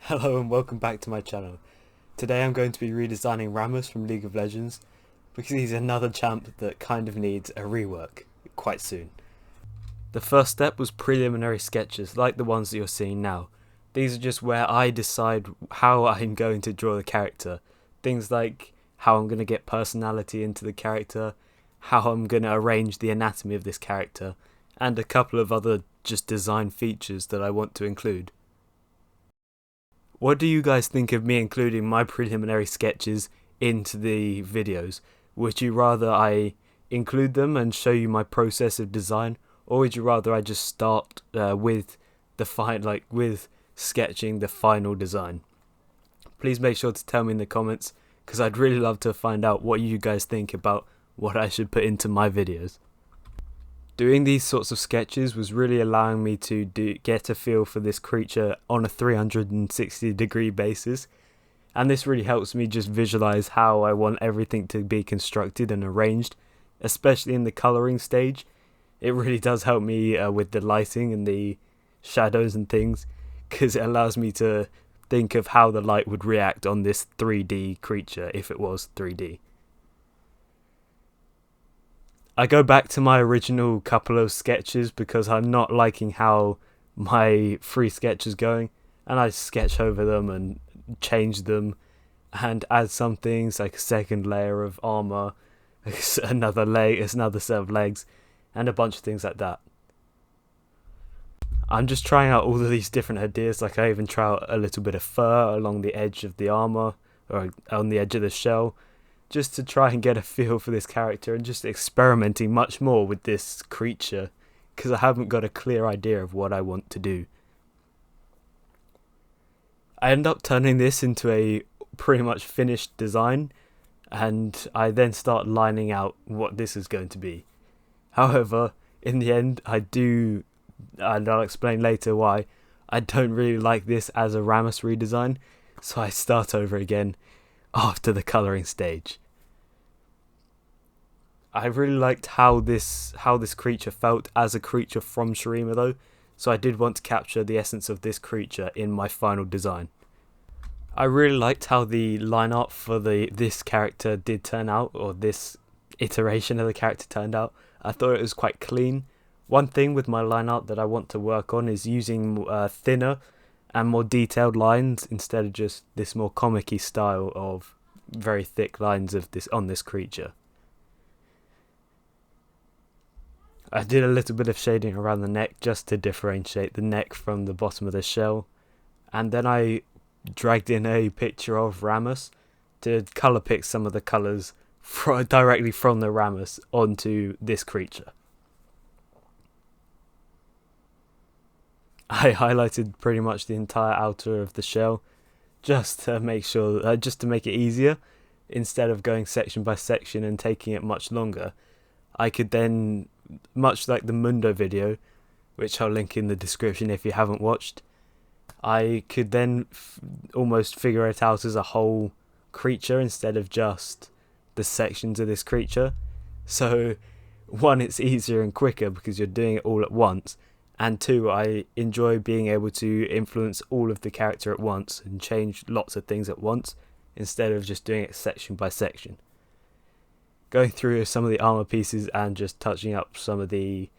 Hello and welcome back to my channel. Today I'm going to be redesigning Rammus from League of Legends because he's another champ that kind of needs a rework quite soon. The first step was preliminary sketches like the ones that you're seeing now. These are just where I decide how I'm going to draw the character. Things like how I'm going to get personality into the character, how I'm going to arrange the anatomy of this character, and a couple of other just design features that I want to include. What do you guys think of me including my preliminary sketches into the videos? Would you rather I include them and show you my process of design, or would you rather I just start with sketching the final design? Please make sure to tell me in the comments, because I'd really love to find out what you guys think about what I should put into my videos. Doing these sorts of sketches was really allowing me to get a feel for this creature on a 360-degree basis, and this really helps me just visualize how I want everything to be constructed and arranged, especially in the coloring stage. It really does help me with the lighting and the shadows and things, because it allows me to think of how the light would react on this 3D creature if it was 3D. I go back to my original couple of sketches because I'm not liking how my free sketch is going, and I sketch over them and change them and add some things like a second layer of armor, another set of legs, and a bunch of things like that. I'm just trying out all of these different ideas. Like I even try out a little bit of fur along the edge of the armor or on the edge of the shell, just to try and get a feel for this character and just experimenting much more with this creature because I haven't got a clear idea of what I want to do. I end up turning this into a pretty much finished design, and I then start lining out what this is going to be. However, in the end, and I'll explain later why, I don't really like this as a Rammus redesign, so I start over again after the colouring stage. I really liked how this creature felt as a creature from Shurima though, so I did want to capture the essence of this creature in my final design. I really liked how the line art for this character did turn out, or this iteration of the character turned out. I thought it was quite clean. One thing with my line art that I want to work on is using thinner and more detailed lines instead of just this more comic-y style of very thick lines of this creature. I did a little bit of shading around the neck just to differentiate the neck from the bottom of the shell, and then I dragged in a picture of Rammus to colour pick some of the colours directly from the Rammus onto this creature. I highlighted pretty much the entire outer of the shell just to make it easier. Instead of going section by section and taking it much longer, I could then, much like the Mundo video, which I'll link in the description if you haven't watched, I could then almost figure it out as a whole creature instead of just the sections of this creature. So one, it's easier and quicker because you're doing it all at once, and two, I enjoy being able to influence all of the character at once and change lots of things at once instead of just doing it section by section. Going through some of the armor pieces and just touching up some of the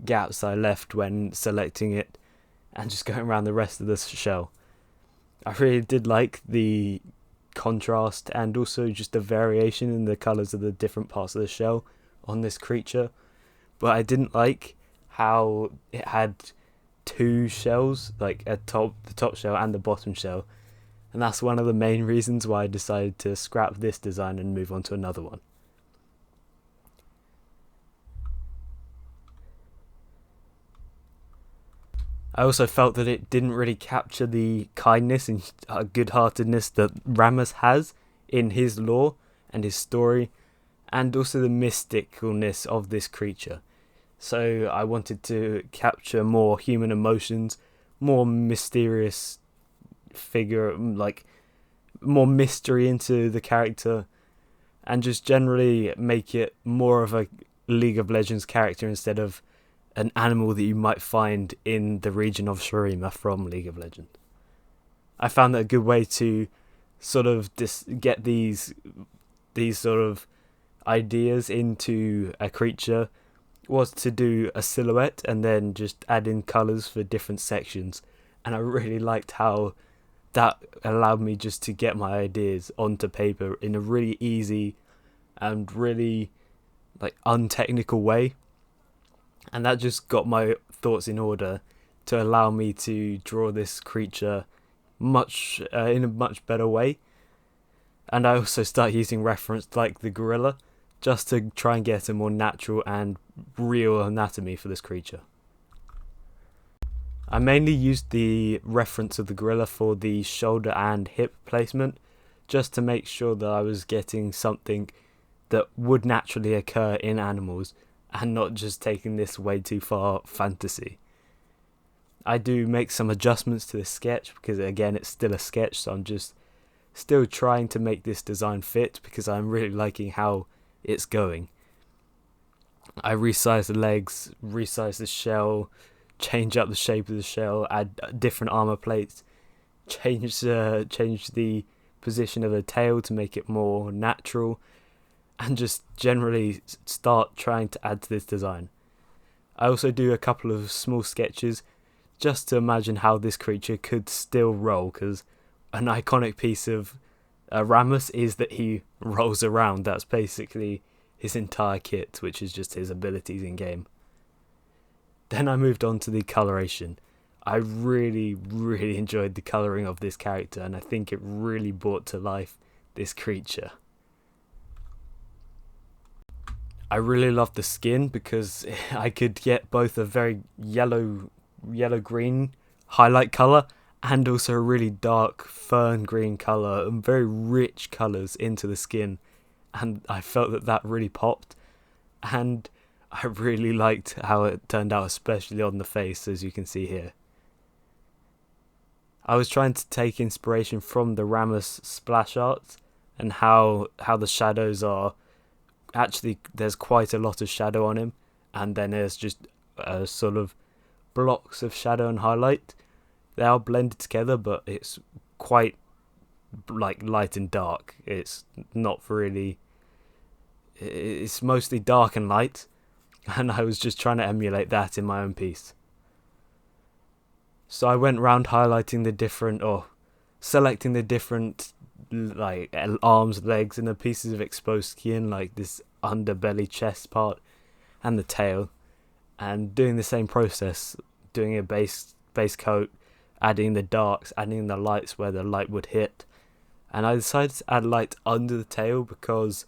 gaps I left when selecting it, and just going around the rest of the shell. I really did like the contrast and also just the variation in the colours of the different parts of the shell on this creature, but I didn't like how it had two shells, like the top shell and the bottom shell, and that's one of the main reasons why I decided to scrap this design and move on to another one. I also felt that it didn't really capture the kindness and good-heartedness that Rammus has in his lore and his story, and also the mysticalness of this creature. So I wanted to capture more human emotions, more mysterious figure, like more mystery into the character, and just generally make it more of a League of Legends character instead of an animal that you might find in the region of Shurima from League of Legends. I found that a good way to sort of get these sort of ideas into a creature was to do a silhouette and then just add in colours for different sections. And I really liked how that allowed me just to get my ideas onto paper in a really easy and really like untechnical way. And that just got my thoughts in order to allow me to draw this creature much in a much better way. And I also start using reference like the gorilla just to try and get a more natural and real anatomy for this creature. I mainly used the reference of the gorilla for the shoulder and hip placement, just to make sure that I was getting something that would naturally occur in animals and not just taking this way too far fantasy. I do make some adjustments to the sketch because again it's still a sketch, so I'm just still trying to make this design fit because I'm really liking how it's going. I resize the legs, resize the shell, change up the shape of the shell, add different armor plates, change the position of the tail to make it more natural, and just generally start trying to add to this design. I also do a couple of small sketches just to imagine how this creature could still roll, because an iconic piece of Rammus is that he rolls around. That's basically his entire kit, which is just his abilities in game. Then I moved on to the coloration. I really, really enjoyed the colouring of this character, and I think it really brought to life this creature. I really loved the skin because I could get both a very yellow-green highlight colour and also a really dark fern green colour and very rich colours into the skin, and I felt that really popped, and I really liked how it turned out, especially on the face, as you can see here. I was trying to take inspiration from the Rammus splash art and how the shadows are. Actually, there's quite a lot of shadow on him, and then there's just sort of blocks of shadow and highlight. They are blended together, but it's quite like light and dark. It's not really... It's mostly dark and light, and I was just trying to emulate that in my own piece. So I went around highlighting the different, or selecting the different like arms, legs, and the pieces of exposed skin, like this underbelly chest part and the tail, and doing the same process, doing a base coat, adding the darks, adding the lights where the light would hit. And I decided to add light under the tail because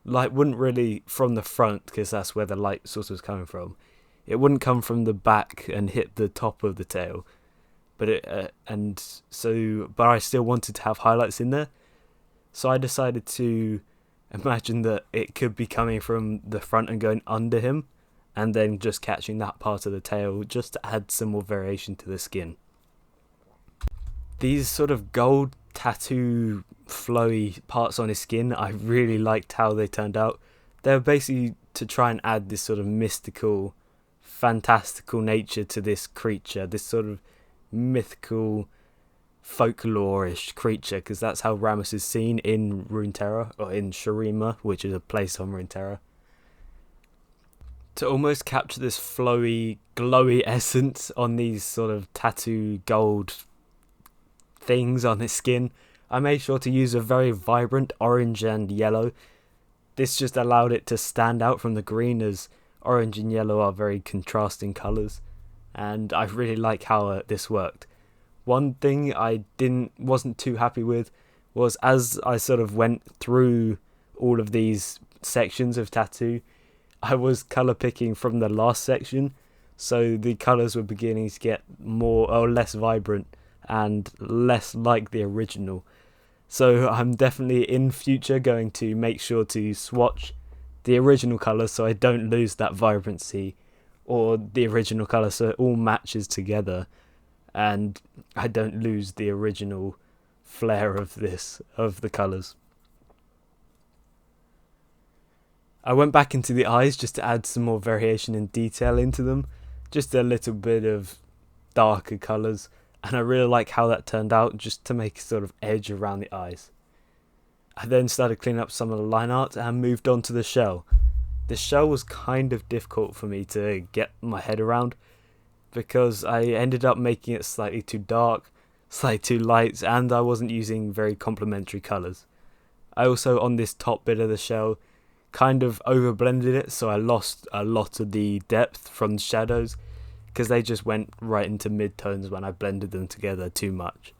light wouldn't really from the front, because that's where the light sort of was coming from. It wouldn't come from the back and hit the top of the tail, but but I still wanted to have highlights in there. So I decided to imagine that it could be coming from the front and going under him, and then just catching that part of the tail just to add some more variation to the skin. These sort of gold tattoo flowy parts on his skin, I really liked how they turned out. They were basically to try and add this sort of mystical, fantastical nature to this creature, this sort of mythical, folklore-ish creature, because that's how Rammus is seen in Runeterra, or in Shurima, which is a place on Runeterra. To almost capture this flowy, glowy essence on these sort of tattoo gold things on his skin, I made sure to use a very vibrant orange and yellow. This just allowed it to stand out from the green, as orange and yellow are very contrasting colours, and I really like how this worked. One thing I wasn't too happy with was, as I sort of went through all of these sections of tattoo, I was colour picking from the last section, so the colours were beginning to get more or less vibrant and less like the original. So I'm definitely in future going to make sure to swatch the original colours so I don't lose that vibrancy, or the original colour so it all matches together and I don't lose the original flair of the colours. I went back into the eyes just to add some more variation and detail into them, just a little bit of darker colours, and I really like how that turned out, just to make a sort of edge around the eyes. I then started cleaning up some of the line art and moved on to the shell. The shell was kind of difficult for me to get my head around, because I ended up making it slightly too dark, slightly too light, and I wasn't using very complementary colours. I also, on this top bit of the shell, kind of overblended it, so I lost a lot of the depth from the shadows, because they just went right into mid-tones when I blended them together too much.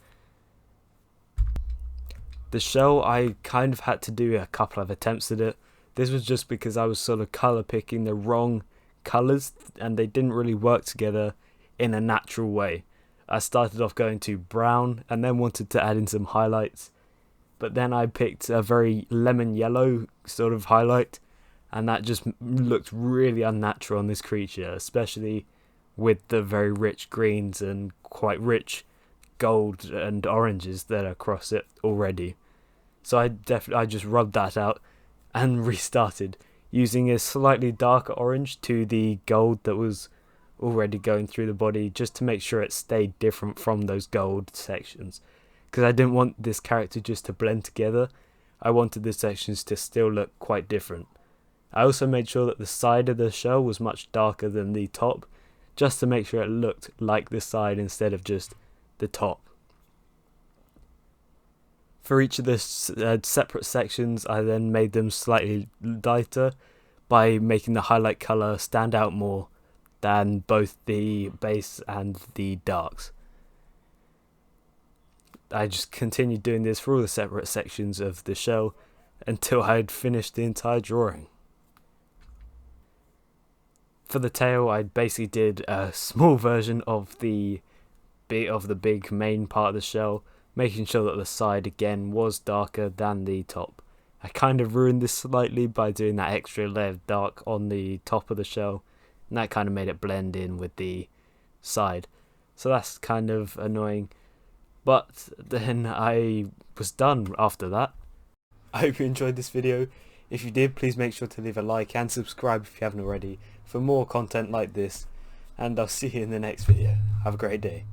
The shell, I kind of had to do a couple of attempts at it. This was just because I was sort of colour picking the wrong colours, and they didn't really work together in a natural way. I started off going to brown and then wanted to add in some highlights, but then I picked a very lemon yellow sort of highlight, and that just looked really unnatural on this creature, especially with the very rich greens and quite rich gold and oranges that are across it already. So I just rubbed that out and restarted, using a slightly darker orange to the gold that was already going through the body, just to make sure it stayed different from those gold sections, because I didn't want this character just to blend together. I wanted the sections to still look quite different. I also made sure that the side of the shell was much darker than the top, just to make sure it looked like the side instead of just the top. For each of the separate sections, I then made them slightly lighter by making the highlight colour stand out more than both the base and the darks. I just continued doing this for all the separate sections of the shell until I had finished the entire drawing. For the tail, I basically did a small version of the big main part of the shell, making sure that the side again was darker than the top. I kind of ruined this slightly by doing that extra layer of dark on the top of the shell, and that kind of made it blend in with the side. So that's kind of annoying. But then I was done after that. I hope you enjoyed this video. If you did, please make sure to leave a like and subscribe if you haven't already for more content like this. And I'll see you in the next video. Have a great day.